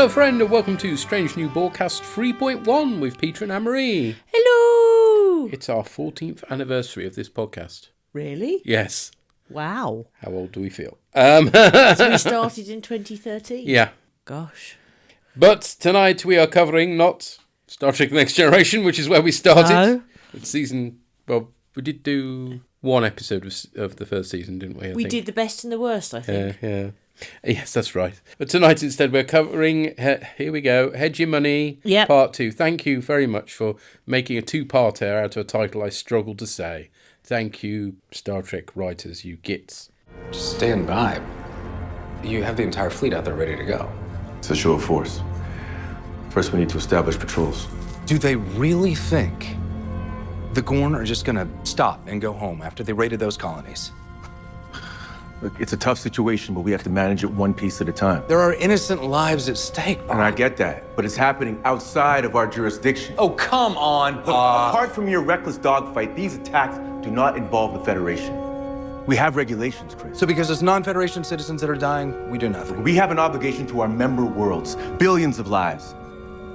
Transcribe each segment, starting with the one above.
Hello, friend, and welcome to Strange New Borgcast 3.1 with Peter and Anne-Marie. Hello! It's our 14th anniversary of this podcast. Really? Yes. Wow. How old do we feel? So we started in 2013? Yeah. Gosh. But tonight we are covering not Star Trek The Next Generation, which is where we started. No. It's season... Well, we did do one episode of the first season, didn't we? I We think. did the best and the worst, I think. Yeah. Yes, that's right. But tonight instead we're covering, here we go, Hegemony, Part 2. Thank you very much for making a two-parter out of a title I struggled to say. Thank you, Star Trek writers, you gits. Just stand by. You have the entire fleet out there ready to go. It's a show of force. First, we need to establish patrols. Do they really think the Gorn are just gonna stop and go home after they raided those colonies? Look, it's a tough situation, but we have to manage it one piece at a time. There are innocent lives at stake, Bob. And I get that, but it's happening outside of our jurisdiction. Oh, come on, Look, Bob. apart from your reckless dogfight, these attacks do not involve the Federation. We have regulations, Chris. So because it's non-Federation citizens that are dying, we do nothing. We have an obligation to our member worlds, billions of lives.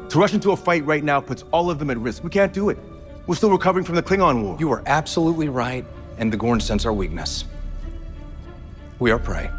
To rush into a fight right now puts all of them at risk. We can't do it. We're still recovering from the Klingon War. You are absolutely right, and the Gorn sense our weakness. We are prey.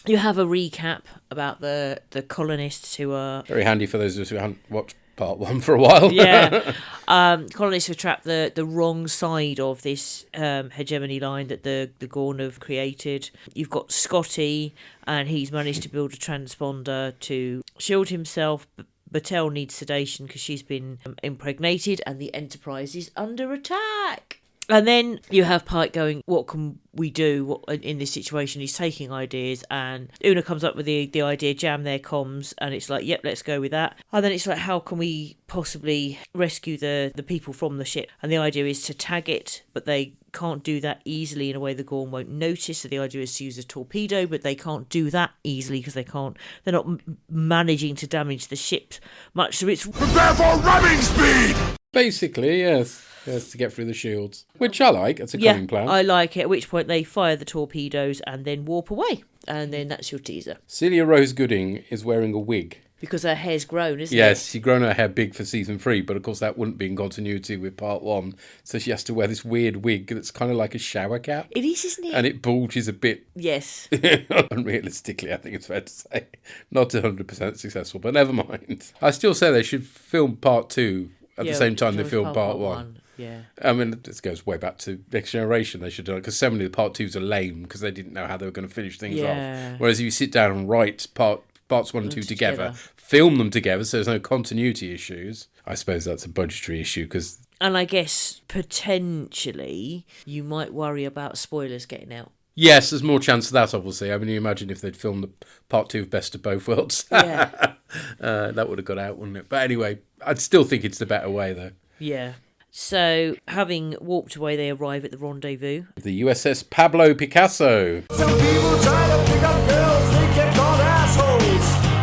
You have a recap about the colonists who are... Very handy for those of us who haven't watched Part 1 for a while. Yeah. Colonists who trapped the wrong side of this hegemony line that the Gorn have created. You've got Scotty, and he's managed to build a transponder to shield himself. Battelle needs sedation because she's been impregnated, and the Enterprise is under attack. And then you have Pike going, what can we do in this situation? He's taking ideas, and Una comes up with the idea, jam their comms, and it's like, yep, let's go with that. And then it's like, how can we possibly rescue the people from the ship? And the idea is to tag it, but they can't do that easily in a way the Gorn won't notice. So the idea is to use a torpedo, but they can't do that easily because they're not managing to damage the ship much. So it's prepare for ramming speed! Basically, yes. Yes, to get through the shields. Which I like. It's a cunning plan. I like it. At which point they fire the torpedoes and then warp away. And then that's your teaser. Celia Rose Gooding is wearing a wig. Because her hair's grown, isn't it? Yes, she's grown her hair big for season 3, but of course that wouldn't be in continuity with Part 1. So she has to wear this weird wig that's kind of like a shower cap. It is, isn't it? And it bulges a bit. Yes. Unrealistically, I think it's fair to say. Not 100% successful, but never mind. I still say they should film Part 2 at the same time they filmed Part 1. Yeah. I mean, this goes way back to Next Generation. They should do it because so many of the Part 2s are lame because they didn't know how they were going to finish things off. Whereas if you sit down and write parts 1 and 2 together, film them together so there's no continuity issues. I suppose that's a budgetary issue because... And I guess potentially you might worry about spoilers getting out. Yes, there's more chance of that, obviously. I mean, you imagine if they'd filmed the Part 2 of Best of Both Worlds. Yeah. That would have got out, wouldn't it? But anyway, I'd still think it's the better way, though. Yeah. So, having warped away, they arrive at the rendezvous. The USS Pablo Picasso. Some people try to pick up girls, they get called assholes.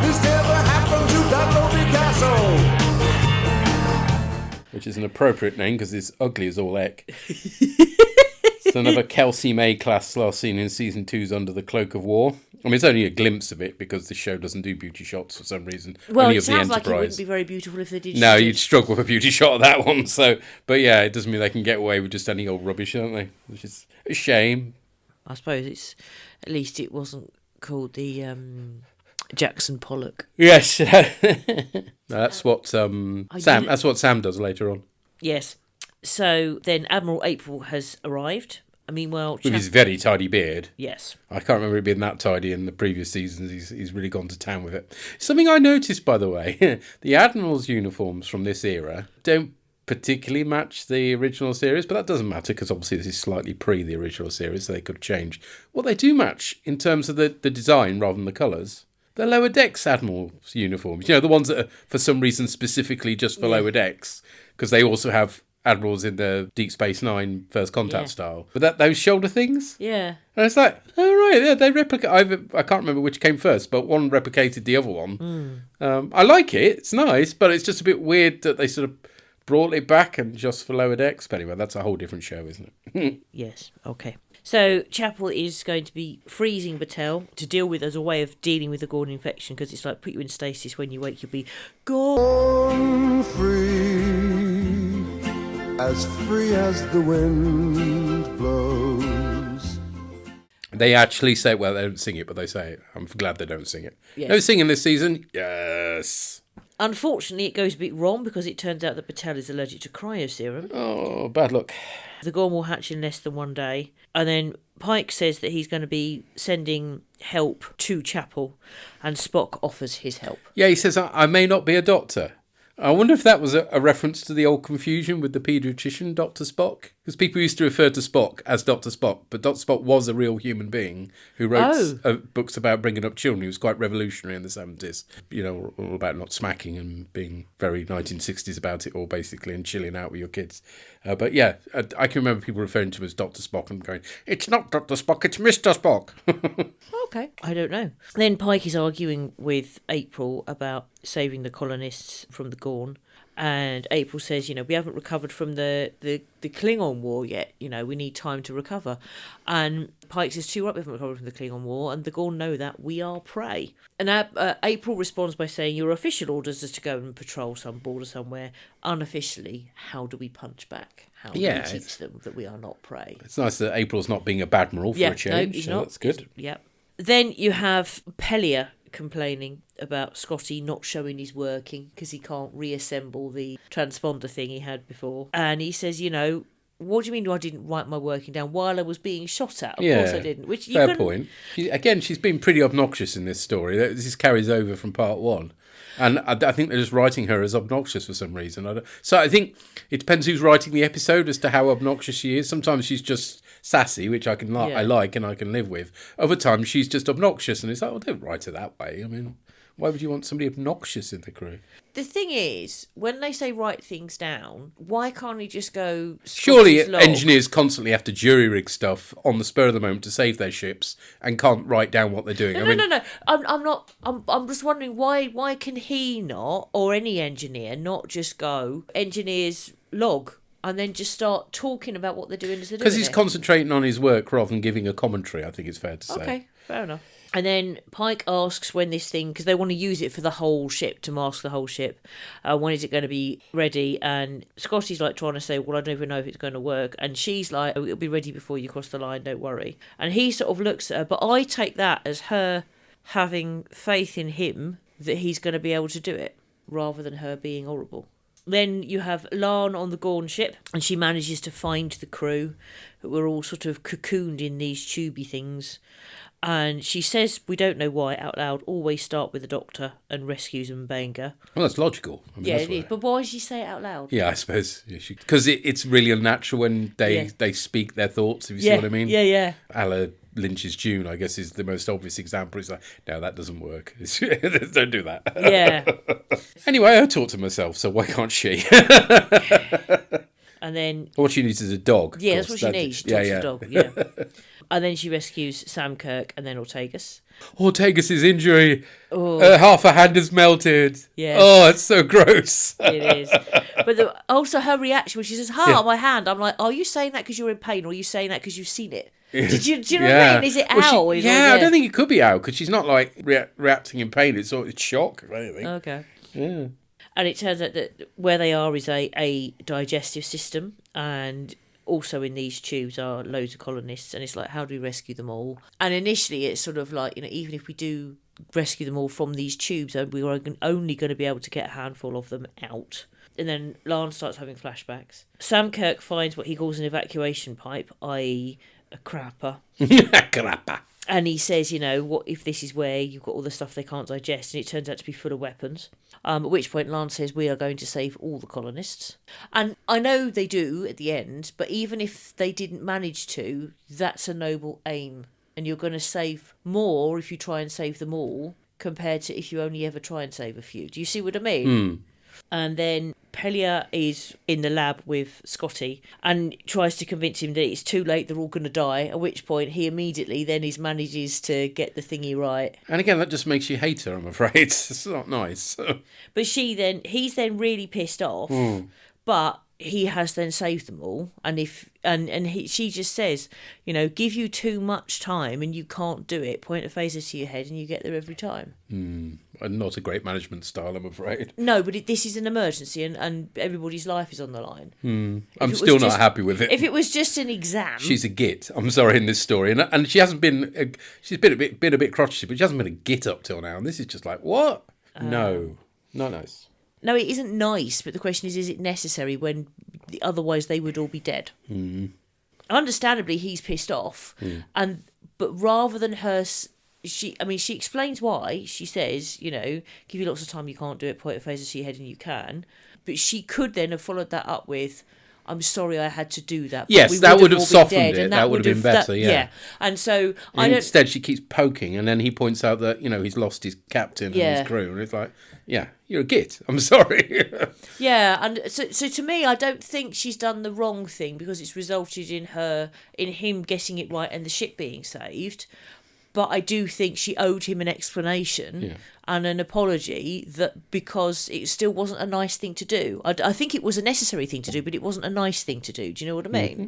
This never happened to Pablo Picasso. Which is an appropriate name because it's ugly as all heck. It's another Kelsey May class last seen in season 2's Under the Cloak of War. I mean, it's only a glimpse of it because the show doesn't do beauty shots for some reason. Well, only it of the sounds like Enterprise. it wouldn't be very beautiful if they did. No, you'd struggle with a beauty shot of that one. So, but yeah, it doesn't mean they can get away with just any old rubbish, don't they? Which is a shame. I suppose it's at least it wasn't called the Jackson Pollock. Yes, no, that's what Sam. That's what Sam does later on. Yes. So then Admiral April has arrived. Meanwhile, with his very tidy beard. Yes. I can't remember it being that tidy in the previous seasons. He's really gone to town with it. Something I noticed, by the way, the Admiral's uniforms from this era don't particularly match the original series, but that doesn't matter because obviously this is slightly pre the original series, so they could change. What they do match in terms of the design rather than the colours, the Lower Decks Admiral's uniforms. You know, the ones that are for some reason specifically just for Lower Decks, because they also have Admirals in the Deep Space Nine First Contact style. But those shoulder things? Yeah. And it's like, oh, right, yeah, they replicate. I can't remember which came first, but one replicated the other one. I like it. It's nice, but it's just a bit weird that they sort of brought it back and just for Lower Decks. But anyway, that's a whole different show, isn't it? Yes. Okay. So Chapel is going to be freezing Battelle to deal with as a way of dealing with the Gorn infection, because it's like put you in stasis. When you wake, you'll be gone. Free as the wind blows. They actually say, well, they don't sing it, but they say it. I'm glad they don't sing it. Yes. No singing this season? Yes. Unfortunately, it goes a bit wrong because it turns out that Battelle is allergic to cryoserum. Oh, bad luck. The Gorn will hatch in less than one day. And then Pike says that he's going to be sending help to Chapel, and Spock offers his help. Yeah, he says, I may not be a doctor. I wonder if that was a reference to the old confusion with the paediatrician, Dr. Spock. Because people used to refer to Spock as Dr. Spock, but Dr. Spock was a real human being who wrote books about bringing up children. He was quite revolutionary in the 70s. You know, all about not smacking and being very 1960s about it all, basically, and chilling out with your kids. But yeah, I can remember people referring to him as Dr. Spock and going, it's not Dr. Spock, it's Mr. Spock. Okay, I don't know. Then Pike is arguing with April about saving the colonists from the Gorn. And April says, we haven't recovered from the Klingon War yet. We need time to recover. And Pike says, too right, we haven't recovered from the Klingon War. And the Gorn know that we are prey. And April responds by saying, your official orders is to go and patrol some border somewhere. Unofficially, how do we punch back? How do we teach them that we are not prey? It's nice that April's not being a bad admiral for a change. He's so not. That's good. Yeah. Then you have Pelia complaining about Scotty not showing his working because he can't reassemble the transponder thing he had before. And he says, what do you mean I didn't write my working down while I was being shot at? Of course I didn't. Which fair point. She's been pretty obnoxious in this story. This carries over from part one. And I think they're just writing her as obnoxious for some reason. So I think it depends who's writing the episode as to how obnoxious she is. Sometimes she's just sassy, which I like and I can live with. Other times she's just obnoxious, and it's like, well, don't write her that way. I mean, why would you want somebody obnoxious in the crew? The thing is, when they say write things down, why can't he just go... Surely engineers constantly have to jury-rig stuff on the spur of the moment to save their ships and can't write down what they're doing. No. I'm not... I'm just wondering why can he not, or any engineer, not just go engineers log and then just start talking about what they're doing as they're doing it? Because he's concentrating on his work rather than giving a commentary, I think it's fair to say. Okay, fair enough. And then Pike asks when this thing, because they want to use it for the whole ship, to mask the whole ship, when is it going to be ready? And Scotty's like trying to say, well, I don't even know if it's going to work. And she's like, oh, it'll be ready before you cross the line, don't worry. And he sort of looks at her, but I take that as her having faith in him that he's going to be able to do it, rather than her being horrible. Then you have Larn on the Gorn ship, and she manages to find the crew, who were all sort of cocooned in these tubey things. And she says, we don't know why, out loud, always start with the doctor, and rescues Mbenga. Well, that's logical. I mean, yeah, that's it is. But why does she say it out loud? Yeah, I suppose. Because it's really unnatural when they speak their thoughts, if you see what I mean. Yeah. A la Lynch's June, I guess, is the most obvious example. It's like, no, that doesn't work. Don't do that. Yeah. Anyway, I talk to myself, so why can't she? And then... What she needs is a dog. Yeah, that's what she needs. She talks to the dog, yeah. And then she rescues Sam Kirk and then Ortegas. Ortegas' injury. Half her hand is melted. Yeah. Oh, it's so gross. It is. But also her reaction when she says, my hand. I'm like, are you saying that because you're in pain, or are you saying that because you've seen it? Do you know what I mean? Is it ow? I don't think it could be ow, because she's not like reacting in pain. It's shock, if anything. Okay. Yeah. And it turns out that where they are is a digestive system, and also in these tubes are loads of colonists, and it's like, how do we rescue them all? And initially it's sort of like, even if we do rescue them all from these tubes, we are only going to be able to get a handful of them out. And then Larn starts having flashbacks. Sam Kirk finds what he calls an evacuation pipe, i.e. a crapper. Crapper. And he says, what if this is where you've got all the stuff they can't digest, and it turns out to be full of weapons. At which point Larn says, we are going to save all the colonists. And I know they do at the end, but even if they didn't manage to, that's a noble aim. And you're going to save more if you try and save them all, compared to if you only ever try and save a few. Do you see what I mean? Mm. And then Pelia is in the lab with Scotty and tries to convince him that it's too late, they're all going to die, at which point he immediately then manages to get the thingy right. And again, that just makes you hate her, I'm afraid. It's not nice. But he's then really pissed off, but he has then saved them all, and she just says, give you too much time and you can't do it. Point a phaser to your head and you get there every time. Not a great management style, I'm afraid. No, but this is an emergency, and everybody's life is on the line. I'm still not happy with it. If it was just an exam, She's a git. I'm sorry, in this story, and she hasn't been. She's been a bit crotchety, but she hasn't been a git up till now. And this is just like, what? No, not nice. No, it isn't nice, but the question is it necessary when otherwise they would all be dead? Understandably, he's pissed off, but rather than her, she explains why. She says, give you lots of time, you can't do it, point a phaser to your head and you can. But she could then have followed that up with, I'm sorry I had to do that. Yes, that would have softened it. That would have been better, yeah. And so instead she keeps poking, and then he points out that, he's lost his captain and his crew, and it's like, yeah, you're a git. I'm sorry. Yeah, and so to me, I don't think she's done the wrong thing because it's resulted in him getting it right and the ship being saved. But I do think she owed him an explanation and an apology because it still wasn't a nice thing to do. I think it was a necessary thing to do, but it wasn't a nice thing to do. Do you know what I mean? Mm-hmm.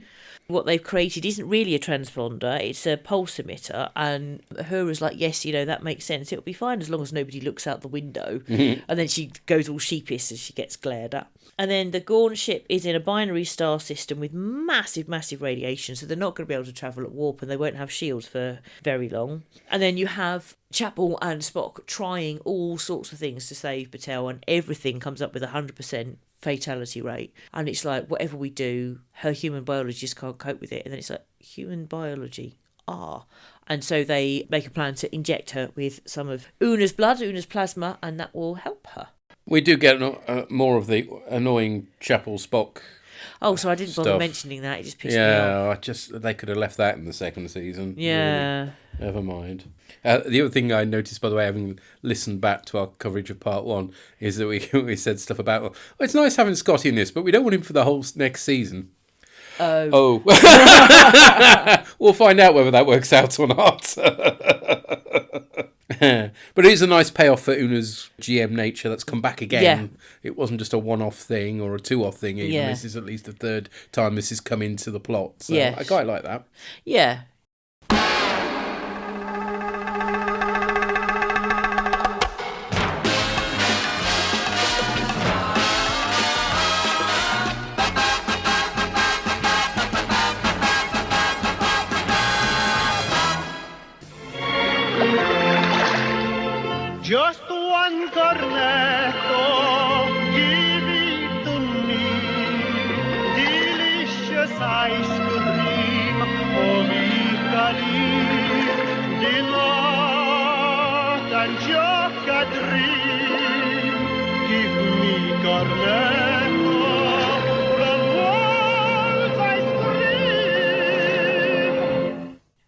What they've created isn't really a transponder, it's a pulse emitter. And Uhura's like, yes, that makes sense. It'll be fine as long as nobody looks out the window. Mm-hmm. And then she goes all sheepish as she gets glared at. And then the Gorn ship is in a binary star system with massive, massive radiation, so they're not going to be able to travel at warp and they won't have shields for very long. And then you have Chapel and Spock trying all sorts of things to save Batel, and everything comes up with 100% fatality rate. And it's like, whatever we do, her human biology just can't cope with it. And then it's like, human biology? And so they make a plan to inject her with some of Una's blood, Una's plasma, and that will help her. We do get more of the annoying Chapel Spock. Oh, so I didn't bother mentioning that. It just pissed me off. Yeah, they could have left that in the second season. Yeah. Really. Never mind. The other thing I noticed, by the way, having listened back to our coverage of part 1, is that we said stuff about, well, it's nice having Scotty in this, but we don't want him for the whole next season. Oh. We'll find out whether that works out or not. But it is a nice payoff for Una's GM nature that's come back again. Yeah. It wasn't just a one-off thing or a two-off thing even. Yeah. This is at least the third time this has come into the plot. So yes. I quite like that. Yeah. Just one cornetto, give it to me. Delicious ice cream, of Italy. Dinner and joke a dream. Give me cornetto, the world's ice cream.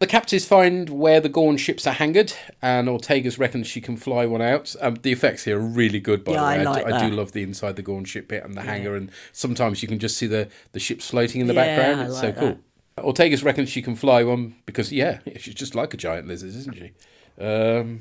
The captives find where the Gorn ships are hangared, and Ortegas reckons she can fly one out. The effects here are really good, by the way. I do love the inside the Gorn ship bit and the hangar, and sometimes you can just see the ships floating in the background. It's so cool. Ortegas reckons she can fly one because, she's just like a giant lizard, isn't she? I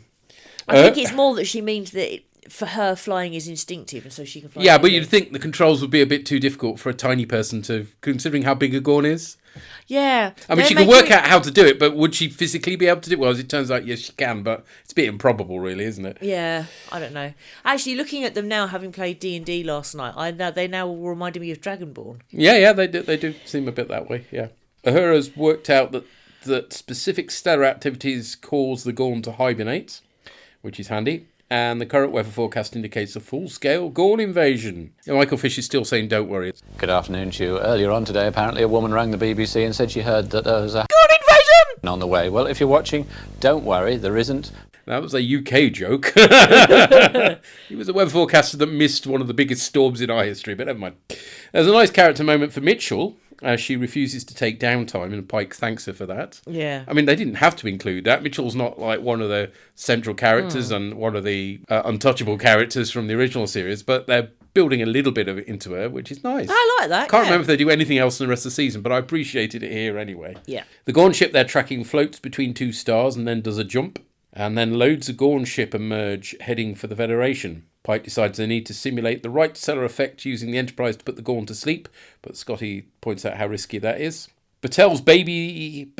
think it's more that she means that for her, flying is instinctive, and so she can fly. Yeah, but you'd think the controls would be a bit too difficult for a tiny person to, considering how big a Gorn is. Yeah. I mean, she can work out how to do it, but would she physically be able to do it? Well, as it turns out, yes, she can, but it's a bit improbable, really, isn't it? Yeah, I don't know. Actually, looking at them now, having played D&D last night, they now reminded me of Dragonborn. Yeah, they do seem a bit that way, yeah. Uhura's worked out that specific stellar activities cause the Gorn to hibernate, which is handy. And the current weather forecast indicates a full-scale Gorn invasion. Michael Fish is still saying, don't worry. Good afternoon to you. Earlier on today, apparently a woman rang the BBC and said she heard that there was a Gorn invasion on the way. Well, if you're watching, don't worry, there isn't. That was a UK joke. He was a weather forecaster that missed one of the biggest storms in our history, but never mind. There's a nice character moment for Mitchell, as she refuses to take downtime, and Pike thanks her for that. Yeah. I mean, they didn't have to include that. Mitchell's not like one of the central characters and one of the untouchable characters from the original series, but they're building a little bit of it into her, which is nice. I like that. Can't remember if they do anything else in the rest of the season, but I appreciated it here anyway. Yeah. The Gorn ship they're tracking floats between two stars and then does a jump, and then loads of Gorn ship emerge heading for the Federation. Pike decides they need to simulate the right stellar effect using the Enterprise to put the Gorn to sleep, but Scotty points out how risky that is. Batel's baby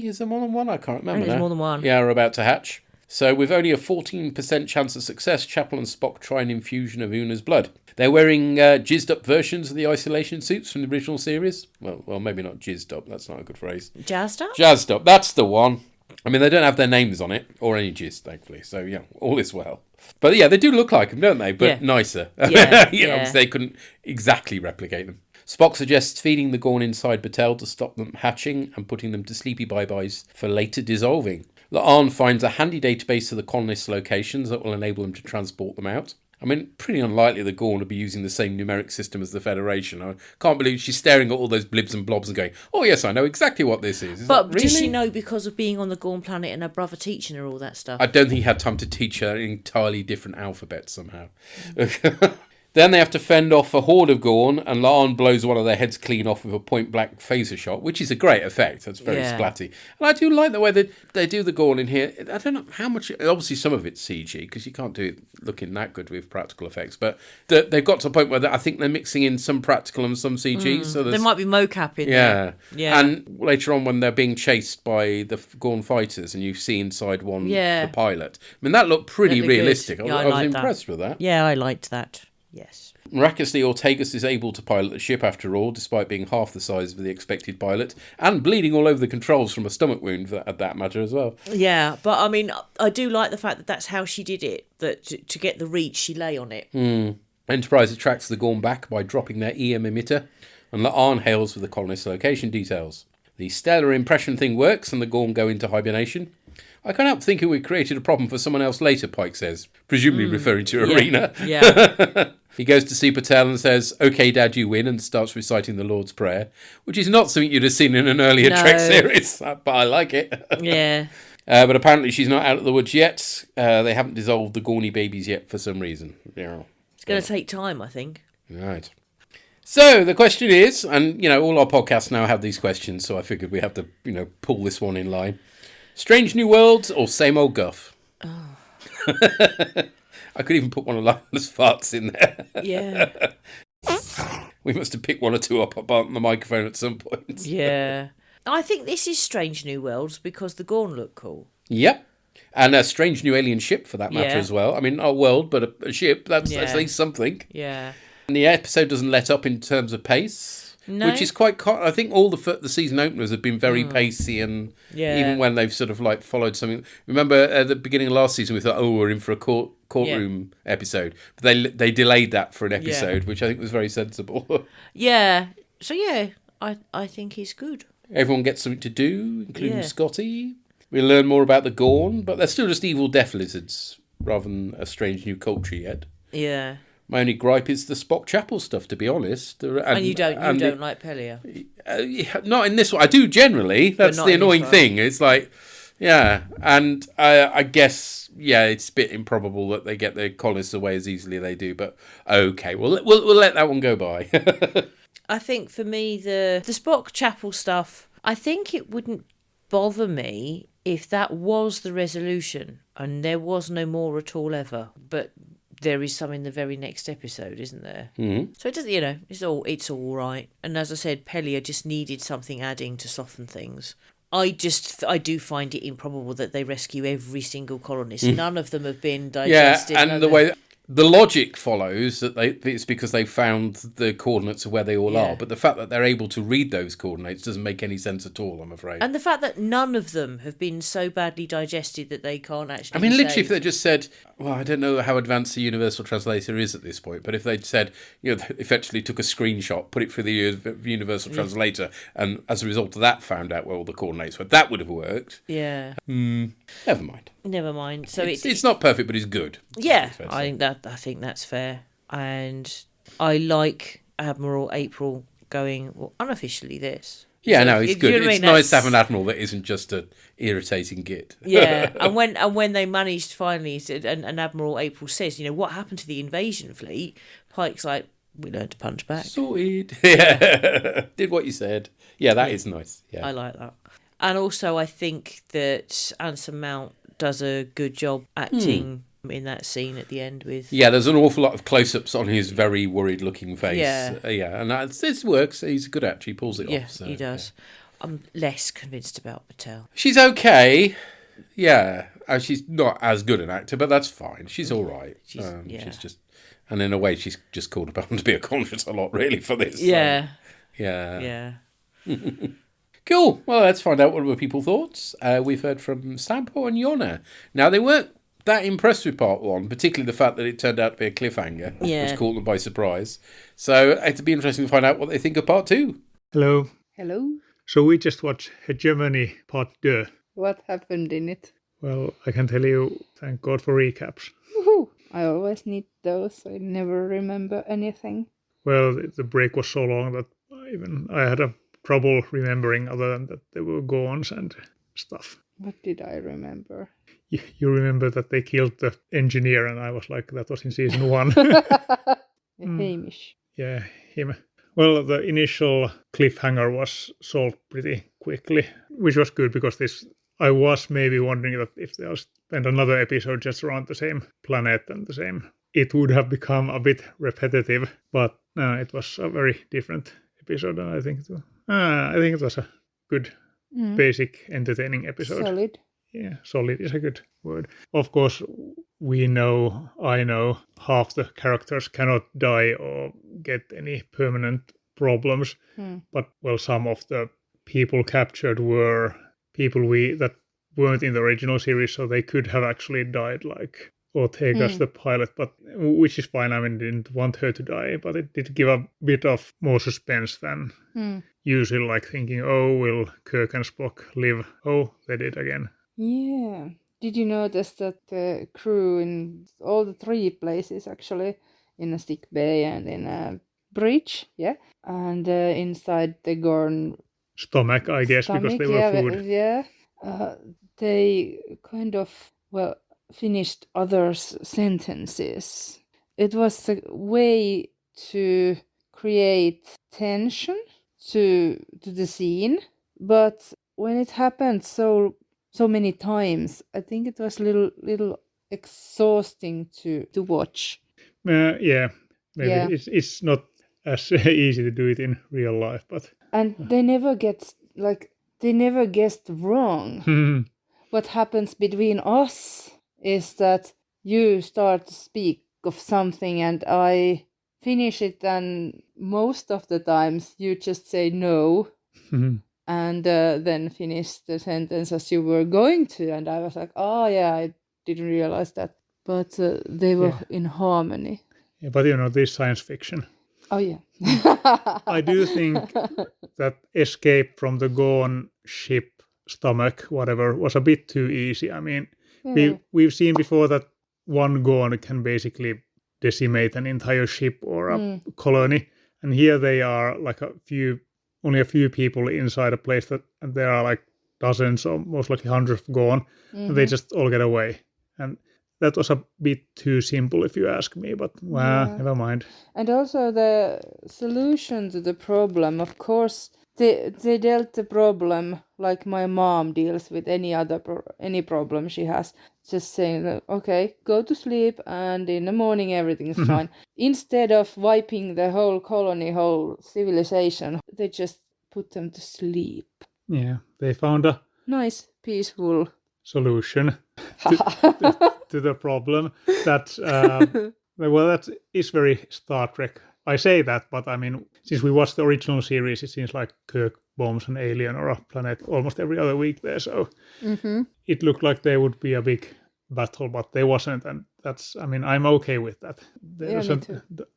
is there more than one? I can't remember. There's more than one. Yeah, are about to hatch. So with only a 14% chance of success, Chapel and Spock try an infusion of Una's blood. They're wearing jizzed up versions of the isolation suits from the original series. Well, maybe not jizzed up, that's not a good phrase. Jazzed up? Jazzed up, that's the one. I mean, they don't have their names on it, or any jizz, thankfully. So, yeah, all is well. But, yeah, they do look like them, don't they? But nicer. Yeah, Obviously they couldn't exactly replicate them. Spock suggests feeding the Gorn inside Batel to stop them hatching and putting them to sleepy bye-byes for later dissolving. La'an finds a handy database of the colonists' locations that will enable them to transport them out. I mean, pretty unlikely the Gorn will be using the same numeric system as the Federation. I can't believe she's staring at all those blibs and blobs and going, oh, yes, I know exactly what this is. But does she know because of being on the Gorn planet and her brother teaching her all that stuff? I don't think he had time to teach her an entirely different alphabet somehow. Then they have to fend off a horde of Gorn, and La'an blows one of their heads clean off with a point-blank phaser shot, which is a great effect. That's very splatty. And I do like the way that they do the Gorn in here. I don't know how much... Obviously, some of it's CG, because you can't do it looking that good with practical effects. But they've got to a point where I think they're mixing in some practical and some CG. So there might be mocap in there. Yeah. And later on, when they're being chased by the Gorn fighters, and you see inside one the pilot. I mean, that looked pretty realistic. I was impressed with that. Yeah, I liked that. Yes. Miraculously, Ortegas is able to pilot the ship after all, despite being half the size of the expected pilot, and bleeding all over the controls from a stomach wound for that matter as well. Yeah, but I mean, I do like the fact that that's how she did it, that to get the reach, she lay on it. Enterprise attracts the Gorn back by dropping their EM emitter, and La'an hails for the colonists' location details. The stellar impression thing works, and the Gorn go into hibernation. I can't help thinking we created a problem for someone else later, Pike says, presumably referring to Arena. Yeah. He goes to see Patel and says, "Okay, Dad, you win," and starts reciting the Lord's Prayer, which is not something you'd have seen in an earlier Trek series, but I like it. Yeah. But apparently she's not out of the woods yet. They haven't dissolved the Gorny babies yet for some reason. It's going to take time, I think. Right. So the question is, and, all our podcasts now have these questions, so I figured we have to, pull this one in line. Strange New Worlds or same old guff? Oh. I could even put one of Lila's farts in there. Yeah. We must have picked one or two up on the microphone at some point. Yeah. I think this is Strange New Worlds because the Gorn look cool. Yep. And a strange new alien ship, for that matter, as well. I mean, not a world, but a ship. That's at least something. Yeah. And the episode doesn't let up in terms of pace. No. Which is quite... I think all the season openers have been very pacey, and even when they've sort of followed something... Remember at the beginning of last season we thought, we're in for a courtroom episode. But they delayed that for an episode, which I think was very sensible. Yeah. So I think he's good. Everyone gets something to do, including Scotty. We learn more about the Gorn, but they're still just evil death lizards rather than a strange new culture yet. Yeah. My only gripe is the Spock Chapel stuff, to be honest. And you don't like Pelia? Not in this one. I do generally. That's the annoying thing. It's and I guess it's a bit improbable that they get their colonists away as easily as they do. But okay, we'll let that one go by. I think for me the Spock Chapel stuff, I think it wouldn't bother me if that was the resolution and there was no more at all ever. But there is some in the very next episode, isn't there? Mm-hmm. So it doesn't, it's all right. And as I said, Pelia just needed something adding to soften things. I do find it improbable that they rescue every single colonist. None of them have been digested. Yeah, and the way the logic follows that it's because they found the coordinates of where they all are. But the fact that they're able to read those coordinates doesn't make any sense at all, I'm afraid. And the fact that none of them have been so badly digested that they can't actually... I mean, literally, if they just said, well, I don't know how advanced the Universal Translator is at this point, but if they'd said, effectively took a screenshot, put it through the Universal Translator, and as a result of that found out where all the coordinates were, that would have worked. Yeah. Never mind. So it's not perfect, but it's good. Yeah, I think that's fair. And I like Admiral April going, unofficially this. Yeah, no, it's good. It's nice to have an admiral that isn't just an irritating git. Yeah, and when they managed finally, and Admiral April says, what happened to the invasion fleet? Pike's like, we learned to punch back. Sorted. Yeah, did what you said. Yeah, that is nice. Yeah, I like that. And also, I think that Anson Mount does a good job acting in that scene at the end with... Yeah, there's an awful lot of close-ups on his very worried-looking face. Yeah. And this works. He's a good actor. He pulls it Yeah, off. So, he does. I'm less convinced about Patel. She's okay. Yeah. She's not as good an actor, but that's fine. She's all right. She's just... And in a way, she's just called upon to be a conscious a lot, really, for this. Yeah. So, yeah. Cool. Well, let's find out what other people thought. We've heard from Sampo and Yona. Now, they weren't that impressed with part 1, particularly the fact that it turned out to be a cliffhanger, which caught them by surprise. So it'd be interesting to find out what they think of part 2. Hello. Hello. So we just watched Hegemony Part 2. What happened in it? Well, I can tell you, thank God for recaps. Woohoo! I always need those. I never remember anything. Well, the break was so long that I had a trouble remembering, other than that there were Gorns and stuff. What did I remember? You remember that they killed the engineer, and I was like, that was in season 1. Hamish. Yeah, him. Well, the initial cliffhanger was solved pretty quickly, which was good because I was maybe wondering that if they'll spend another episode just around the same planet and the same, it would have become a bit repetitive, but it was a very different episode, and I think it was a good, basic, entertaining episode. Solid. Yeah, solid is a good word. Of course, I know, half the characters cannot die or get any permanent problems, but, well, some of the people captured were people that weren't in the original series, so they could have actually died, like Ortega's the pilot, but which is fine. I mean, didn't want her to die, but it did give a bit of more suspense than usually, like thinking, oh, will Kirk and Spock live? Oh, they did again. Yeah. Did you notice that the crew in all the 3 places, actually, in a sick bay and in a bridge, and inside the Gorn stomach, I guess, because they were food. Yeah. They kind of, finished others' sentences. It was a way to create tension to the scene, but when it happened so many times, I think it was little exhausting to watch. Yeah, maybe it's not as easy to do it in real life, but and they never guessed wrong. What happens between us is that you start to speak of something and I finish it, and most of the times you just say no. And then finish the sentence as you were going to, and I was like, oh yeah, I didn't realize that, but they were in harmony. Yeah, but this science fiction. Oh yeah. I do think that escape from the Gorn ship stomach, whatever, was a bit too easy. I mean, we've seen before that one Gorn can basically decimate an entire ship or a colony, and here they are like only a few people inside a place and there are like dozens or most likely hundreds gone, and they just all get away. And that was a bit too simple, if you ask me, but never mind. And also the solution to the problem, of course, they dealt the problem like my mom deals with any problem she has, just saying, okay, go to sleep, and in the morning everything is fine. Instead of wiping the whole colony, whole civilization, they just put them to sleep. Yeah, they found a nice, peaceful solution to the problem. That is very Star Trek. I say that, but I mean, since we watched the original series, it seems like Kirk bombs an alien or a planet almost every other week there. So it looked like there would be a big battle, but there wasn't, and I'm okay with that.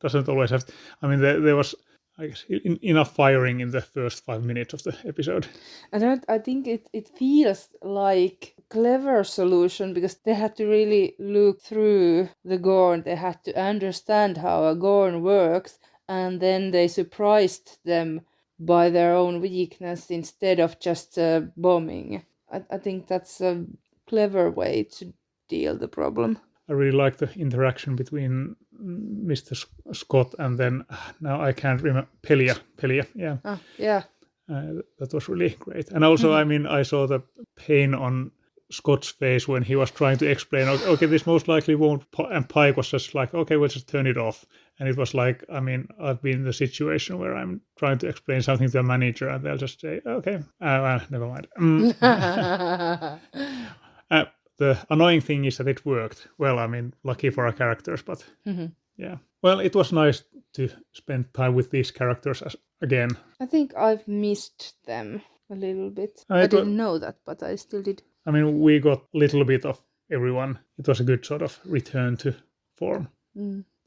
Doesn't always have. There was, I guess, enough firing in the first 5 minutes of the episode. And I think it feels like clever solution, because they had to really look through the Gorn. They had to understand how a Gorn works, and then they surprised them by their own weakness instead of just bombing. I think that's a clever way to deal the problem. I really like the interaction between Mr. Scott and then, now I can't remember, Pelia, yeah. Yeah. That was really great. And also, I saw the pain on Scott's face when he was trying to explain, okay, this most likely won't, and Pike was just like, okay, we'll just turn it off. And it was like, I mean, I've been in the situation where I'm trying to explain something to a manager and they'll just say, okay, never mind. The annoying thing is that it worked. Well, I mean, lucky for our characters, but yeah. Well, it was nice to spend time with these characters again. I think I've missed them a little bit. I didn't know that, but I still did. I mean, we got a little bit of everyone. It was a good sort of return to form.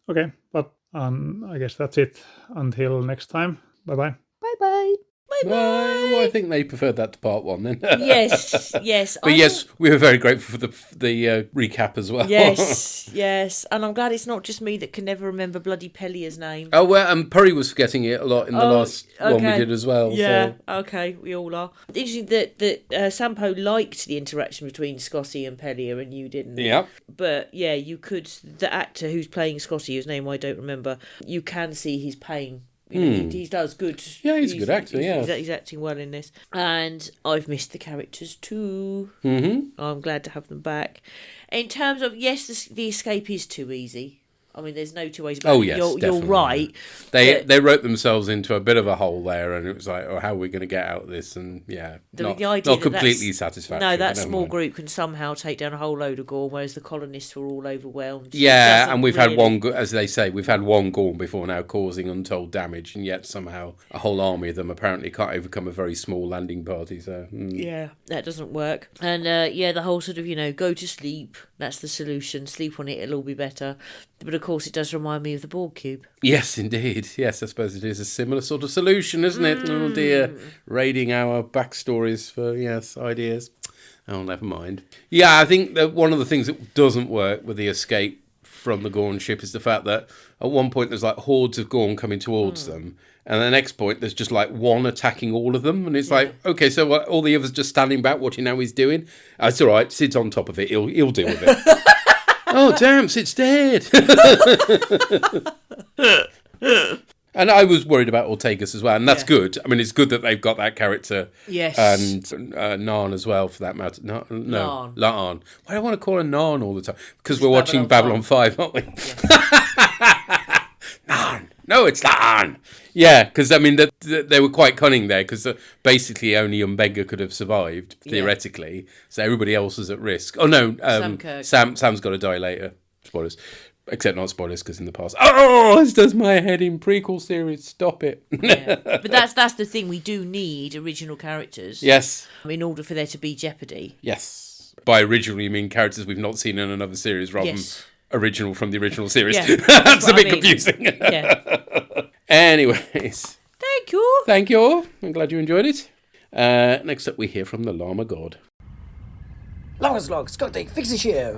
Okay, but I guess that's it. Until next time. Bye-bye. Bye-bye. Bye-bye. Well, I think they preferred that to part one then. Yes. But yes, we were very grateful for the recap as well. Yes. And I'm glad it's not just me that can never remember bloody Pellier's name. Oh, well, and Purry was forgetting it a lot in the last one we did as well. Yeah, so. okay, we all are. Interesting that Sampo liked the interaction between Scotty and Pellier and you didn't. Yeah. But yeah, you could, the actor who's playing Scotty, whose name I don't remember, you can see his pain. You know, he does good. Yeah, he's a good actor, He's acting well in this. And I've missed the characters too. I'm glad to have them back. In terms of, yes, the escape is too easy. I mean, there's no two ways about it. Yes, you're right. They wrote themselves into a bit of a hole there, and it was like, how are we going to get out of this? And yeah, the idea not completely satisfactory. No, that small group can somehow take down a whole load of Gorn, whereas the colonists were all overwhelmed. Yeah, and we've had one, as they say, we've had one Gorn before now causing untold damage, and yet somehow a whole army of them apparently can't overcome a very small landing party. So yeah, that doesn't work. And the whole sort of, go to sleep. That's the solution. Sleep on it, it'll all be better. But of course, it does remind me of the Borg cube. Yes, indeed. Yes, I suppose it is a similar sort of solution, isn't it? Oh dear, raiding our backstories for ideas. Oh, never mind. Yeah, I think that one of the things that doesn't work with the escape from the Gorn ship is the fact that at one point there's like hordes of Gorn coming towards them, and the next point there's just like one attacking all of them, and it's like, okay, so what, all the others just standing back watching how he's doing? It's all right, Sid's on top of it, he'll deal with it. Oh damn, Sid's dead. And I was worried about Ortegas as well, and that's good. I mean, it's good that they've got that character. Yes. And Narn as well, for that matter. No, Larn. Why do I want to call her Narn all the time? Because we're watching Babylon 5, aren't we? Yeah. Narn. No, it's Larn. Yeah, because, I mean, they were quite cunning there, because basically only Umbenga could have survived, theoretically. So everybody else was at risk. Oh, no, Sam's got to die later. Spoilers. Except not spoilers, because in the past, this does my head in prequel series. Stop it. But that's the thing. We do need original characters. Yes. In order for there to be jeopardy. Yes. By original, you mean characters we've not seen in another series, rather than original from the original series. Yeah, that's a bit confusing. Yeah. Anyways. Thank you. I'm glad you enjoyed it. Next up, we hear from the Llama God. Llama's log, Scotty, fix this year.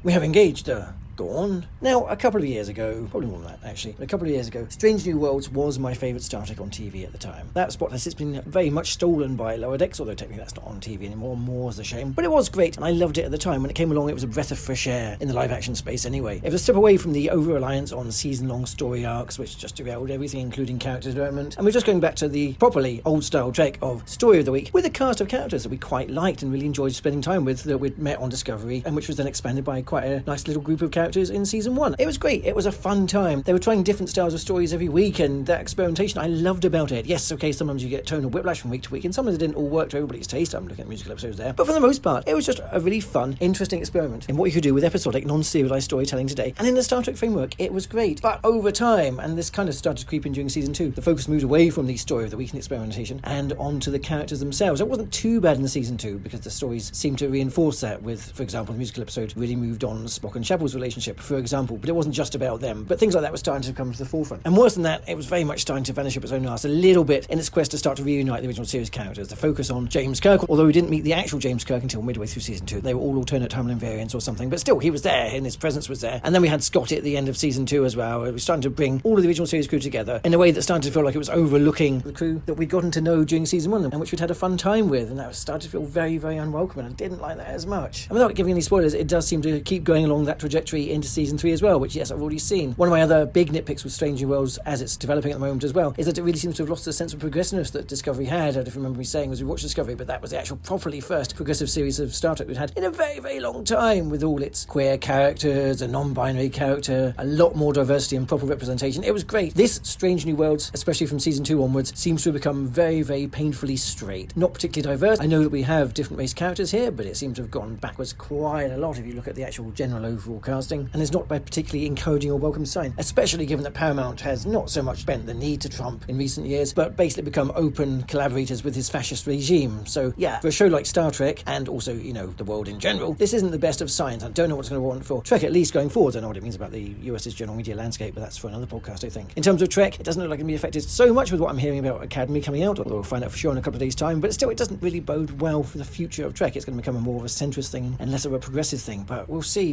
We have engaged Gorn. Now, a couple of years ago, probably more than that actually, but a couple of years ago, Strange New Worlds was my favourite Star Trek on TV at the time. That spot has since been very much stolen by Lower Decks, although technically that's not on TV anymore, more's a shame. But it was great, and I loved it at the time. When it came along, it was a breath of fresh air in the live-action space anyway. It was a step away from the over-reliance on season-long story arcs, which just derailed everything, including character development. And we're just going back to the properly old-style Trek of Story of the Week, with a cast of characters that we quite liked and really enjoyed spending time with, that we'd met on Discovery, and which was then expanded by quite a nice little group of characters in season 1. It was great. It was a fun time. They were trying different styles of stories every week, and that experimentation I loved about it. Yes, okay, sometimes you get tonal whiplash from week to week, and sometimes it didn't all work to everybody's taste. I'm looking at musical episodes there. But for the most part, it was just a really fun, interesting experiment in what you could do with episodic, non-serialized storytelling today. And in the Star Trek framework, it was great. But over time, and this kind of started to creep in during season 2, the focus moved away from the story of the week and experimentation and onto the characters themselves. It wasn't too bad in the season 2, because the stories seemed to reinforce that with, for example, the musical episode really moved on Spock and Chapel's relationship, for example. But it wasn't just about them, but things like that were starting to come to the forefront. And worse than that, it was very much starting to vanish up its own arse a little bit in its quest to start to reunite the original series characters. The focus on James Kirk, although we didn't meet the actual James Kirk until midway through season 2. They were all alternate timeline variants or something, but still, he was there, and his presence was there. And then we had Scotty at the end of season 2 as well. It was starting to bring all of the original series crew together in a way that started to feel like it was overlooking the crew that we'd gotten to know during season 1, and which we'd had a fun time with, and that was started to feel very, very unwelcome, and I didn't like that as much. And without giving any spoilers, it does seem to keep going along that trajectory way into season 3 as well, which, yes, I've already seen. One of my other big nitpicks with Strange New Worlds as it's developing at the moment as well is that it really seems to have lost the sense of progressiveness that Discovery had. I don't know if you remember me saying as we watched Discovery, but that was the actual properly first progressive series of Star Trek we'd had in a very, very long time, with all its queer characters, a non-binary character, a lot more diversity and proper representation. It was great. This Strange New Worlds, especially from season 2 onwards, seems to have become very, very painfully straight. Not particularly diverse. I know that we have different race characters here, but it seems to have gone backwards quite a lot if you look at the actual general overall casting, and it's not a particularly encouraging or welcome sign, especially given that Paramount has not so much bent the knee to Trump in recent years, but basically become open collaborators with his fascist regime. So yeah, for a show like Star Trek, and also, you know, the world in general, this isn't the best of signs. I don't know what's going to want for Trek, at least going forward. I know what it means about the US's general media landscape, but that's for another podcast, I think. In terms of Trek, it doesn't look like it's going to be affected so much with what I'm hearing about Academy coming out, although we'll find out for sure in a couple of days' time, but still, it doesn't really bode well for the future of Trek. It's going to become more of a centrist thing and less of a progressive thing, but we'll see.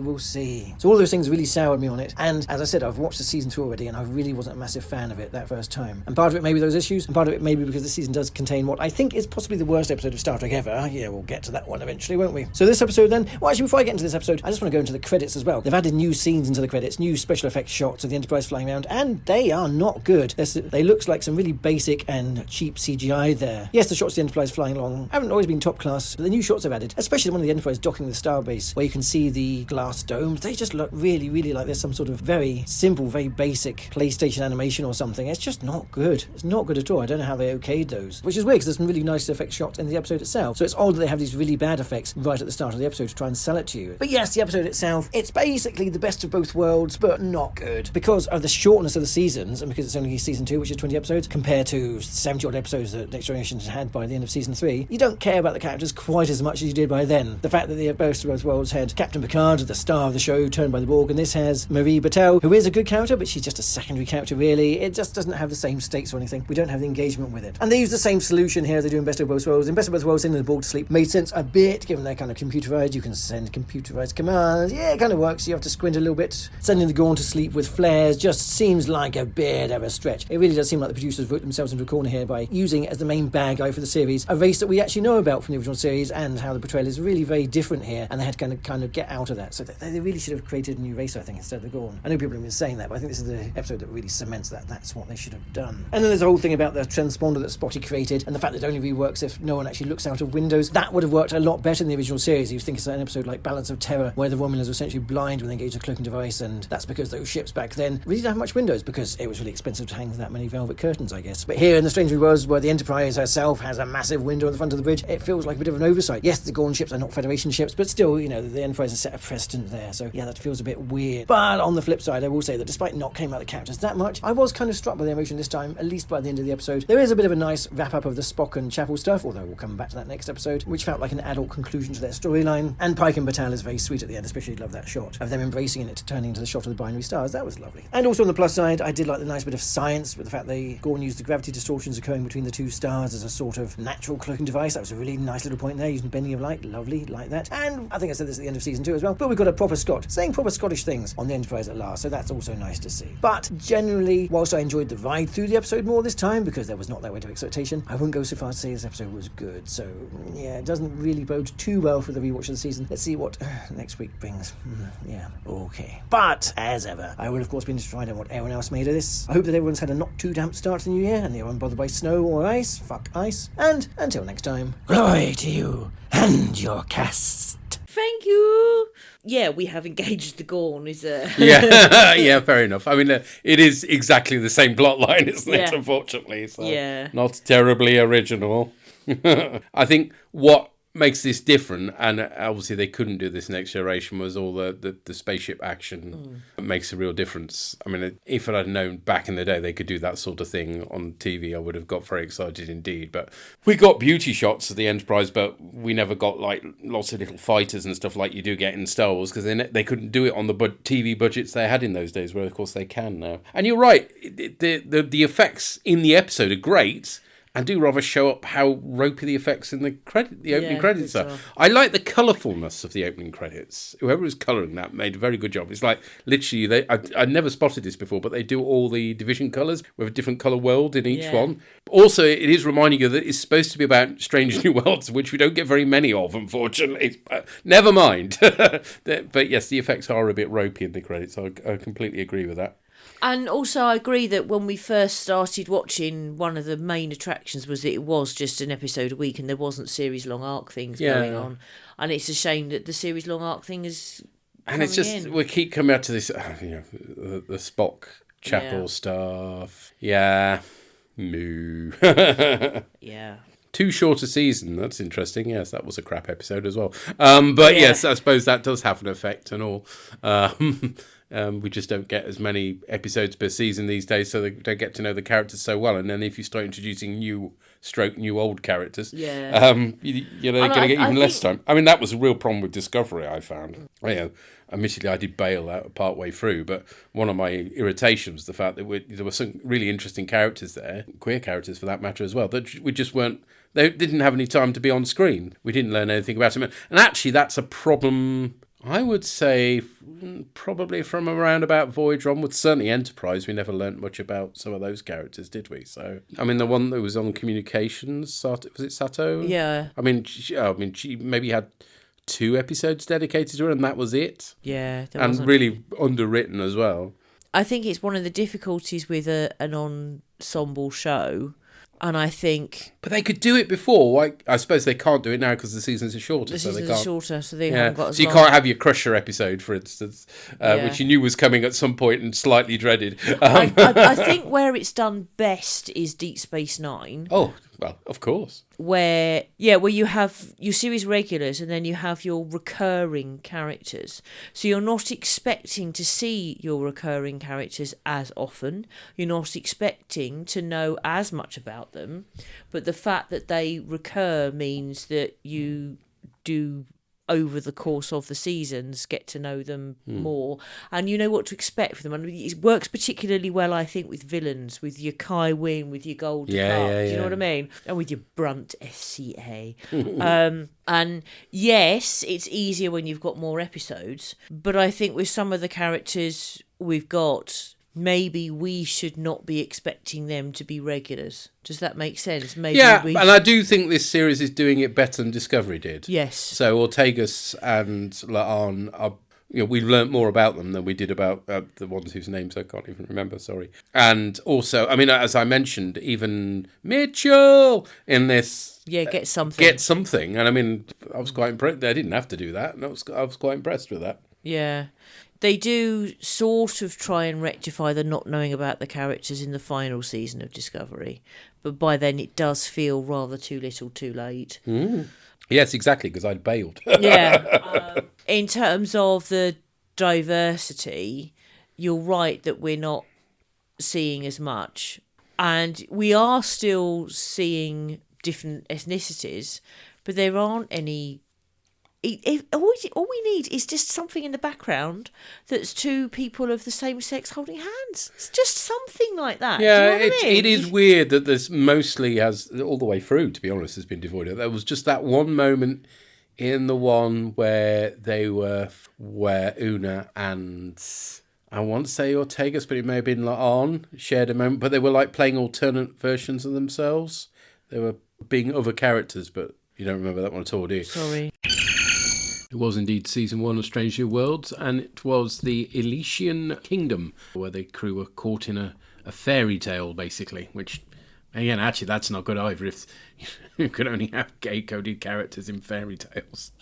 So all those things really soured me on it, and as I said, I've watched the season 2 already, and I really wasn't a massive fan of it that first time. And part of it may be those issues, and part of it may be because the season does contain what I think is possibly the worst episode of Star Trek ever. Yeah, we'll get to that one eventually, won't we? So this episode then, well, actually, before I get into this episode, I just want to go into the credits as well. They've added new scenes into the credits, new special effects shots of the Enterprise flying around, and they are not good. They look like some really basic and cheap CGI there. Yes, the shots of the Enterprise flying along haven't always been top class, but the new shots they've added, especially the one of the Enterprise docking the starbase, where you can see the glass domes, they just look really, really like there's some sort of very simple, very basic PlayStation animation or something. It's just not good. It's not good at all. I don't know how they okayed those, which is weird because there's some really nice effects shots in the episode itself. So it's odd that they have these really bad effects right at the start of the episode to try and sell it to you. But yes, the episode itself, it's basically the best of both worlds, but not good. Because of the shortness of the seasons, and because it's only season 2, which is 20 episodes, compared to 70 odd episodes that Next Generation had by the end of season 3, you don't care about the characters quite as much as you did by then. The fact that the best of both worlds had Captain Picard, the star of the show, turned by the Borg, and this has Marie Batel, who is a good character, but she's just a secondary character, really. It just doesn't have the same stakes or anything. We don't have the engagement with it. And they use the same solution here as they do in Best of Both Worlds. In Best of Both Worlds, sending the Borg to sleep made sense a bit, given they're kind of computerized. You can send computerized commands. Yeah, it kind of works. You have to squint a little bit. Sending the Gorn to sleep with flares just seems like a bit of a stretch. It really does seem like the producers wrote themselves into a corner here by using as the main bad guy for the series a race that we actually know about from the original series, and how the portrayal is really very different here, and they had to kind of get out of that. So they really should have created a new race, I think, instead of the Gorn. I know people have been saying that, but I think this is the episode that really cements that. That's what they should have done. And then there's the whole thing about the transponder that Spotty created, and the fact that it only really works if no one actually looks out of windows. That would have worked a lot better in the original series. You think it's an episode like Balance of Terror, where the Romulans were essentially blind when they engaged a cloaking device, and that's because those ships back then really didn't have much windows, because it was really expensive to hang that many velvet curtains, I guess. But here in the Strange New Worlds, where the Enterprise herself has a massive window on the front of the bridge, it feels like a bit of an oversight. Yes, the Gorn ships are not Federation ships, but still, you know, the Enterprise has set a precedent there, so yeah, that feels a bit weird. But on the flip side, I will say that despite not caring about the characters that much, I was kind of struck by the emotion this time, at least by the end of the episode. There is a bit of a nice wrap-up of the Spock and Chapel stuff, although we'll come back to that next episode, which felt like an adult conclusion to their storyline. And Pike and Batal is very sweet at the end, especially love that shot of them embracing it, turning into the shot of the binary stars. That was lovely. And also on the plus side, I did like the nice bit of science with the fact they Gorn used the gravity distortions occurring between the two stars as a sort of natural cloaking device. That was a really nice little point there, using bending of light. Lovely, like that. And I think I said this at the end of season 2 as well, but we've got a proper Scot saying proper Scottish things on the Enterprise at last, so that's also nice to see. But generally, whilst I enjoyed the ride through the episode more this time, because there was not that weight of expectation, I wouldn't go so far as to say this episode was good. So yeah, it doesn't really bode too well for the rewatch of the season. Let's see what next week brings. Yeah, okay. But as ever, I will of course be interested to find out what everyone else made of this. I hope that everyone's had a not too damp start to the new year, and they're unbothered by snow or ice. Fuck ice. And until next time, glory to you and your cast. Thank you. Yeah, we have engaged the Gorn. Yeah, yeah, fair enough. I mean, it is exactly the same plot line, isn't it? Yeah. Unfortunately, so Yeah. not terribly original. I think what makes this different, and obviously they couldn't do this Next Generation, was all the spaceship action makes a real difference. I mean, if I'd known back in the day they could do that sort of thing on TV, I would have got very excited indeed. But we got beauty shots of the Enterprise, but we never got like lots of little fighters and stuff like you do get in Star Wars, because they couldn't do it on the TV budgets they had in those days, where of course they can now. And you're right, the effects in the episode are great. and do rather show up how ropey the effects in the opening credits are. bizarre. I like the colourfulness of the opening credits. Whoever was colouring that made a very good job. It's like literally I never spotted this before, but they do all the division colours with a different colour world in each one. Also, it is reminding you that it's supposed to be about Strange New Worlds, which we don't get very many of, unfortunately. Never mind. But yes, the effects are a bit ropey in the credits. I completely agree with that. And also, I agree that when we first started watching, one of the main attractions was that it was just an episode a week and there wasn't series-long arc things going on. And it's a shame that the series-long arc thing is And it's just, in. we keep coming back to this, the Spock Chapel stuff. Yeah. Moo. Yeah. Too short a season. That's interesting. Yes, that was a crap episode as well. But yes, I suppose that does have an effect and all. We just don't get as many episodes per season these days, so they don't get to know the characters so well. And then if you start introducing new old characters, you're going to get even less time. I mean, that was a real problem with Discovery, I found. Admittedly, I did bail out part way through, but one of my irritations was the fact that there were some really interesting characters there, queer characters for that matter as well, that we just weren't. They didn't have any time to be on screen. We didn't learn anything about them. And actually, that's a problem, I would say, probably from around about Voyager onwards. Certainly Enterprise, we never learnt much about some of those characters, did we? So, I mean, the one that was on communications, was it Sato? Yeah. I mean, she maybe had 2 episodes dedicated to her, and that was it. Yeah. And really underwritten as well. I think it's one of the difficulties with an ensemble show. And I think... But they could do it before. I suppose they can't do it now because the seasons are shorter. The so seasons they can't. are shorter, so they haven't got as So you long. can't have your Crusher episode, for instance, which you knew was coming at some point and slightly dreaded. I think where it's done best is Deep Space Nine. Oh, well, of course. Where you have your series regulars and then you have your recurring characters. So you're not expecting to see your recurring characters as often. You're not expecting to know as much about them. But the fact that they recur means that you do, over the course of the seasons, get to know them more, and you know what to expect from them. And it works particularly well, I think, with villains, with your Kai Wynn, with your Gold Cup, do you know what I mean? And with your Brunt SCA. And yes, it's easier when you've got more episodes, but I think with some of the characters we've got, maybe we should not be expecting them to be regulars. Does that make sense? Maybe and I do think this series is doing it better than Discovery did. Yes. So Ortegas and La'an are... we learnt more about them than we did about the ones whose names I can't even remember, sorry. And also, I mean, as I mentioned, even Mitchell in this... get something. And I mean, I was quite impressed. They didn't have to do that. And I was quite impressed with that. Yeah. They do sort of try and rectify the not knowing about the characters in the final season of Discovery. But by then it does feel rather too little too late. Yes, exactly, because I'd bailed. In terms of the diversity, you're right that we're not seeing as much. And we are still seeing different ethnicities, but there aren't any... all we need is just something in the background that's 2 people of the same sex holding hands. It's just something like that. Yeah, do you know what I mean? it is weird that this mostly has, all the way through, to be honest, has been devoid of. There was just that one moment in the one where Una and... I want to say Ortegas, but it may have been La'an, shared a moment, but they were like playing alternate versions of themselves. They were being other characters, but you don't remember that one at all, do you? Sorry. It was indeed season 1 of Strange New Worlds, and it was the Elysian Kingdom, where the crew were caught in a fairy tale, basically, which, again, actually, that's not good either, if you could only have gay-coded characters in fairy tales.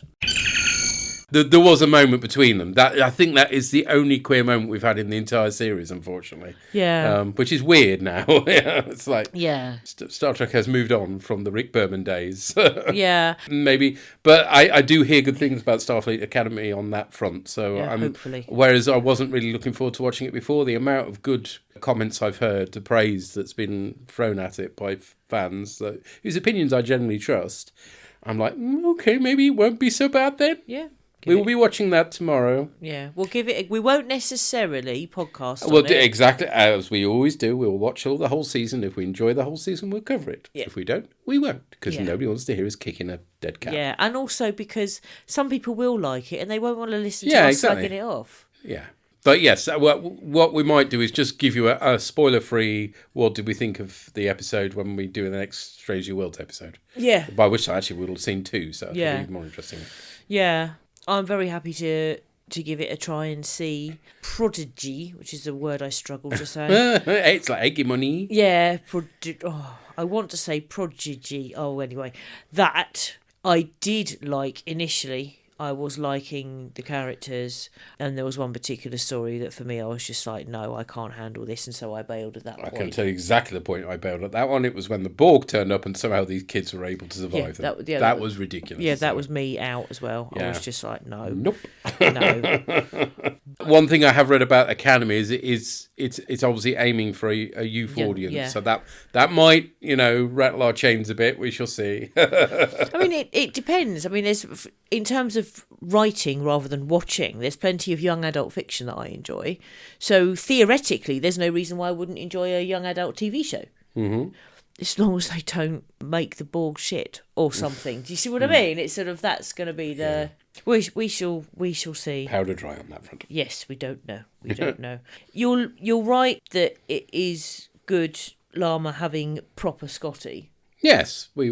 There was a moment between them. I think that is the only queer moment we've had in the entire series, unfortunately. Yeah. Which is weird now. It's like... Yeah. Star Trek has moved on from the Rick Berman days. Yeah. Maybe. But I do hear good things about Starfleet Academy on that front. So hopefully. Whereas I wasn't really looking forward to watching it before, the amount of good comments I've heard, the praise that's been thrown at it by fans, whose opinions I generally trust, I'm like, okay, maybe it won't be so bad then. Yeah. We will be watching that tomorrow. Yeah, we'll give it. We won't necessarily podcast. We'll on do it. exactly as we always do. We'll watch the whole season. If we enjoy the whole season, we'll cover it. Yeah. If we don't, we won't, because Yeah. nobody wants to hear us kicking a dead cat. Yeah, and also because some people will like it and they won't want to listen to Yeah, us exactly. slagging it off. Yeah. But yes, what we might do is just give you a spoiler-free, what did we think of the episode when we do the next Strange New Worlds episode. Yeah. By which time, actually, we'll have seen 2, so it'll Yeah. be more interesting. Yeah, I'm very happy to give it a try and see. Prodigy, which is a word I struggle to say. It's like Hegemony. Yeah, I want to say prodigy. Oh, anyway, that I did like initially. I was liking the characters, and there was one particular story that for me I was just like, no, I can't handle this, and so I bailed at that point. I can tell you exactly the point I bailed at that one. It was when the Borg turned up and somehow these kids were able to survive them. That was ridiculous. Yeah, that was me out as well. I Yeah. was just like, no. Nope. No. One thing I have read about Academy is it's obviously aiming for a youth Yeah, audience, yeah. so that might rattle our chains a bit. We shall see. I mean, it depends. I mean, there's in terms of writing rather than watching, there's plenty of young adult fiction that I enjoy. So theoretically, there's no reason why I wouldn't enjoy a young adult TV show. Mm-hmm. As long as they don't make the Borg shit or something. Do you see what I mean? It's sort of that's going to be the we shall see. Powder dry on that front. Yes, we don't know. We don't know. You're right that it is good Llama having proper Scotty. Yes, we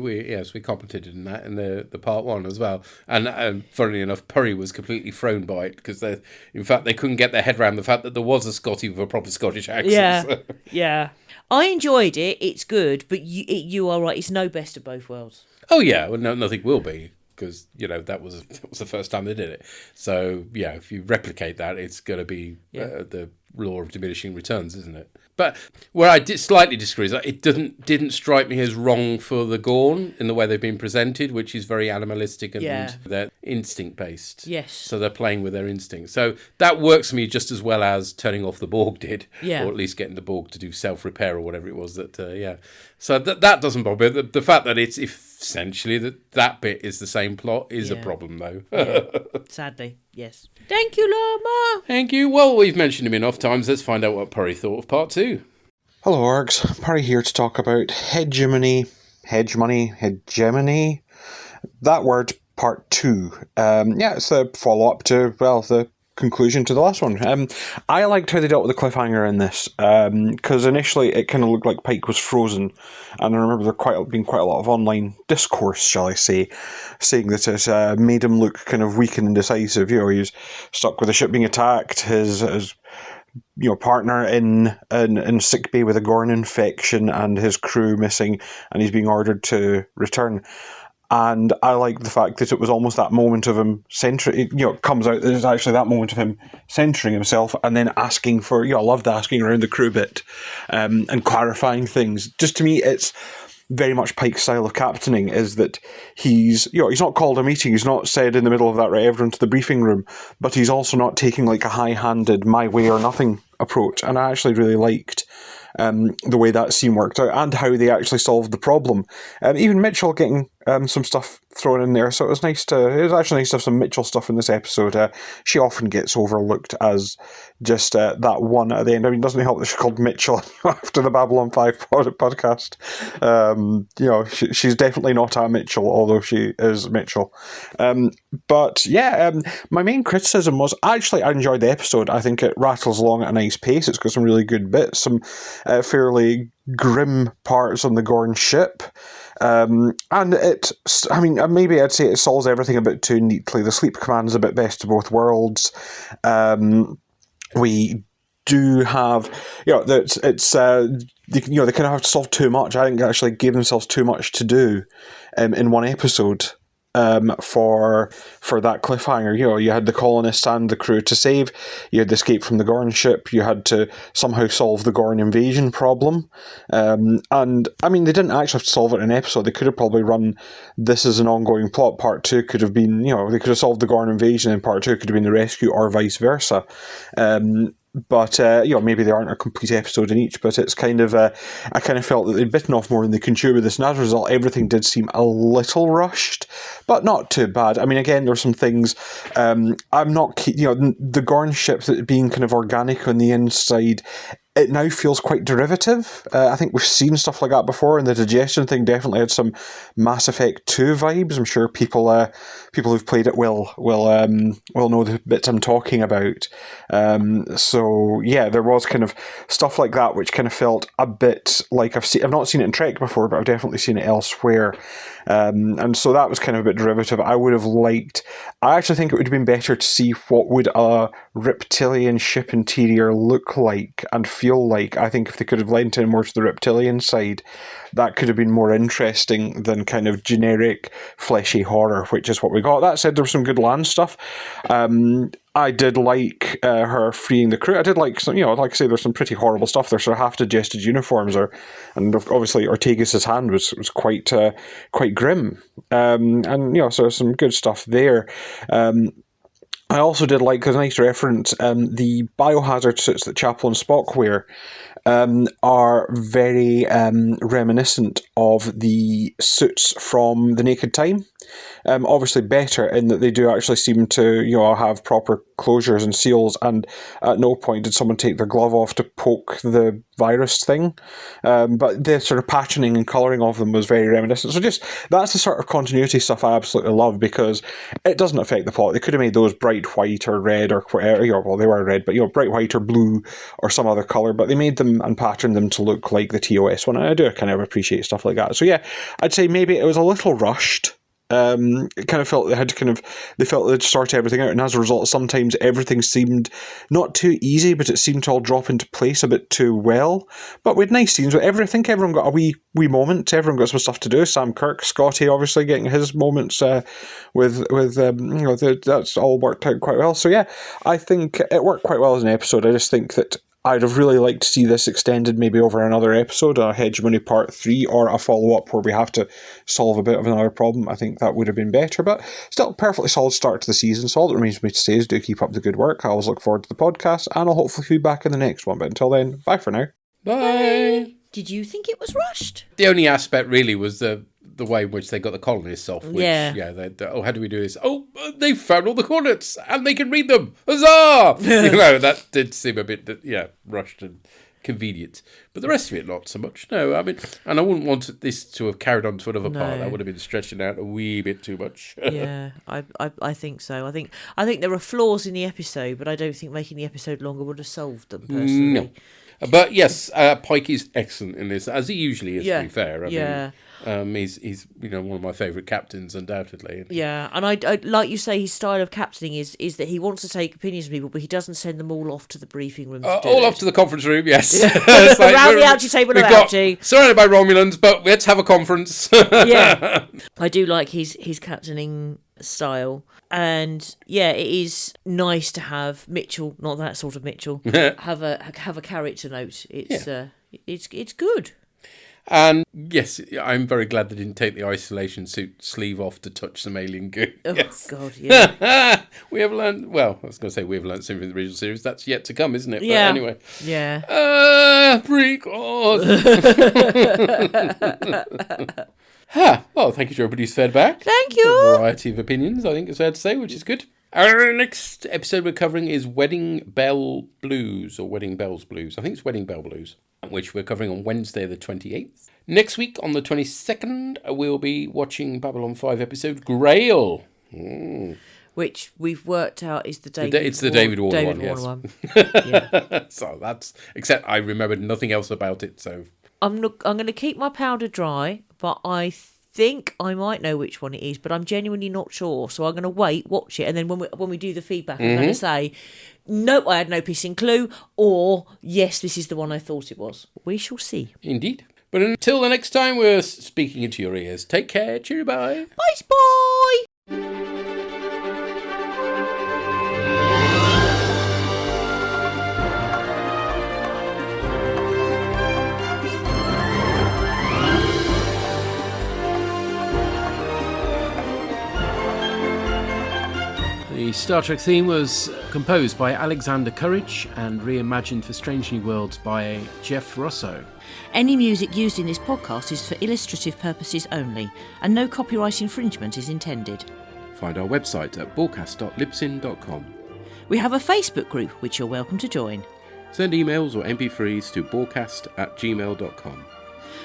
commented in that in the part 1 as well, and funnily enough, Purry was completely thrown by it because in fact they couldn't get their head around the fact that there was a Scotty with a proper Scottish accent. Yeah, so. yeah. I enjoyed it. It's good, but you are right. It's no best of both worlds. Oh yeah, well nothing will be because that was the first time they did it. So yeah, if you replicate that, it's going to be the law of diminishing returns, isn't it? But where I slightly disagree is that it didn't strike me as wrong for the Gorn in the way they've been presented, which is very animalistic and they're instinct based. Yes. So they're playing with their instincts. So that works for me just as well as turning off the Borg did, Yeah. or at least getting the Borg to do self repair or whatever it was that. So that doesn't bother me. The fact that it's essentially that bit is the same plot is a problem though. Sadly, yes. Thank you, Llama. Thank you. Well, we've mentioned him enough times. Let's find out what Purry thought of part 2. Hello, Orgs. Purry here to talk about Hegemony. That word, part 2. It's the follow-up to, the conclusion to the last one. I liked how they dealt with the cliffhanger in this, because initially it kind of looked like Pike was frozen, and I remember there being quite a lot of online discourse, shall I say, saying that it made him look kind of weak and indecisive. He was stuck with the ship being attacked, his partner in sickbay with a Gorn infection, and his crew missing, and he's being ordered to return. And I like the fact that it was almost that moment of him centering, it comes out that it's actually that moment of him centering himself and then asking for, I loved asking around the crew bit and clarifying things. Just to me, it's very much Pike's style of captaining, is that he's not called a meeting, he's not said in the middle of that, right, everyone to the briefing room, but he's also not taking like a high-handed, my way or nothing approach. And I actually really liked the way that scene worked out and how they actually solved the problem. Even Mitchell getting some stuff thrown in there, so it was actually nice to have some Mitchell stuff in this episode. She often gets overlooked as just that one at the end. I mean, it doesn't help that she's called Mitchell after the Babylon 5 podcast. She's definitely not a Mitchell, although she is Mitchell. My main criticism was, actually, I enjoyed the episode. I think it rattles along at a nice pace. It's got some really good bits, some fairly grim parts on the Gorn ship. And maybe I'd say it solves everything a bit too neatly. The sleep command's a bit best of both worlds. We do have, they kind of have to solve too much. I think they actually gave themselves too much to do in one episode. For that cliffhanger, you had the colonists and the crew to save. You had the escape from the Gorn ship. You had to somehow solve the Gorn invasion problem. And I mean, they didn't actually have to solve it in an episode. They could have probably run this as an ongoing plot. Part 2 could have been, they could have solved the Gorn invasion, and part 2 could have been the rescue, or vice versa. But maybe they aren't a complete episode in each. But it's kind of I kind of felt that they'd bitten off more than they can chew with this, and as a result, everything did seem a little rushed, but not too bad. I mean, again, there were some things. I'm not, the Gorn ship being kind of organic on the inside. It now feels quite derivative. I think we've seen stuff like that before, and the digestion thing definitely had some Mass Effect 2 vibes. I'm sure people who've played it will know the bits I'm talking about. So yeah, there was kind of stuff like that which kind of felt a bit like I've not seen it in Trek before, but I've definitely seen it elsewhere. And so that was kind of a bit derivative. I actually think it would have been better to see what would a reptilian ship interior look like and feel like. I think if they could have lent in more to the reptilian side, that could have been more interesting than kind of generic fleshy horror, which is what we got. That said, there was some good land stuff. I did like her freeing the crew. I did like some, like I say, there's some pretty horrible stuff. There's sort of half-digested uniforms, and obviously Ortegas' hand was quite grim. And so there's some good stuff there. I also did like, as a nice reference, the biohazard suits that Chapel and Spock wear are very reminiscent of the suits from The Naked Time. Obviously better in that they do actually seem to have proper closures and seals, and at no point did someone take their glove off to poke the virus thing. But the sort of patterning and colouring of them was very reminiscent. So that's the sort of continuity stuff I absolutely love, because it doesn't affect the plot. They could have made those bright white or red or whatever. Well, they were red, but bright white or blue or some other colour. But they made them and patterned them to look like the TOS one. And I do kind of appreciate stuff like that. So yeah, I'd say maybe it was a little rushed. It kind of felt they felt they'd sort everything out, and as a result, sometimes everything seemed not too easy, but it seemed to all drop into place a bit too well. But with nice scenes, I think everyone got a wee moment. Everyone got some stuff to do. Sam Kirk, Scotty, obviously getting his moments that's all worked out quite well. So yeah, I think it worked quite well as an episode. I just think that I'd have really liked to see this extended maybe over another episode, a Hegemony Part 3, or a follow-up where we have to solve a bit of another problem. I think that would have been better, but still perfectly solid start to the season. So all that remains for me to say is do keep up the good work. I always look forward to the podcast, and I'll hopefully be back in the next one. But until then, bye for now. Bye! Did you think it was rushed? The only aspect really was the way in which they got the colonists off. Which, how do we do this? Oh, they found all the coordinates and they can read them. Huzzah! That did seem a bit, rushed and convenient. But the rest of it, not so much. No, I mean, and I wouldn't want this to have carried on to another part. That would have been stretching out a wee bit too much. Yeah, I think so. I think there are flaws in the episode, but I don't think making the episode longer would have solved them personally. No. But yes, Pike is excellent in this, as he usually is, to be fair. I mean, he's one of my favourite captains, undoubtedly. Yeah, and I like you say, his style of captaining is that he wants to take opinions from people, but he doesn't send them all off to the briefing room. Off to the conference room, yes. It's like, around the outer table of outie. Surrounded by Romulans, but let's have a conference. Yeah, I do like his captaining style. And yeah, it is nice to have Mitchell, not that sort of Mitchell, have a character note. It's good. And yes, I'm very glad they didn't take the isolation suit sleeve off to touch some alien goo. Oh, yes. God, yeah. We have learned, well, I was going to say we have learned something from the original series. That's yet to come, isn't it? Yeah. But anyway. Yeah. Prequels. Well, thank you to everybody's fed back. Thank you. A variety of opinions, I think it's fair to say, which is good. Our next episode we're covering is Wedding Bell Blues, or Wedding Bells Blues. I think it's Wedding Bell Blues, which we're covering on Wednesday the 28th. Next week, on the 22nd, we'll be watching Babylon 5 episode Grail. Which we've worked out is the David It's the David Warner one, yes. Yeah. So that's, except I remembered nothing else about it, so... I'm going to keep my powder dry, but I think I might know which one it is, but I'm genuinely not sure. So I'm going to wait, watch it, and then when we do the feedback, I'm going to say, nope, I had no pissing clue, or yes, this is the one I thought it was. We shall see. Indeed. But until the next time we're speaking into your ears, take care, cheerio, bye. Bye. The Star Trek theme was composed by Alexander Courage and reimagined for Strange New Worlds by Jeff Rosso. Any music used in this podcast is for illustrative purposes only, and no copyright infringement is intended. Find our website at borgcast.libsyn.com. We have a Facebook group which you're welcome to join. Send emails or MP3s to borgcast@gmail.com.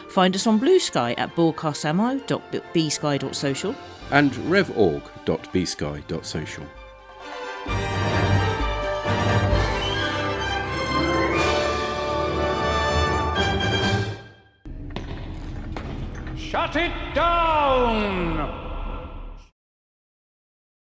Find us on Blue Sky at broadcastammo.bsky.social and revorg.bsky.social. Shut it down!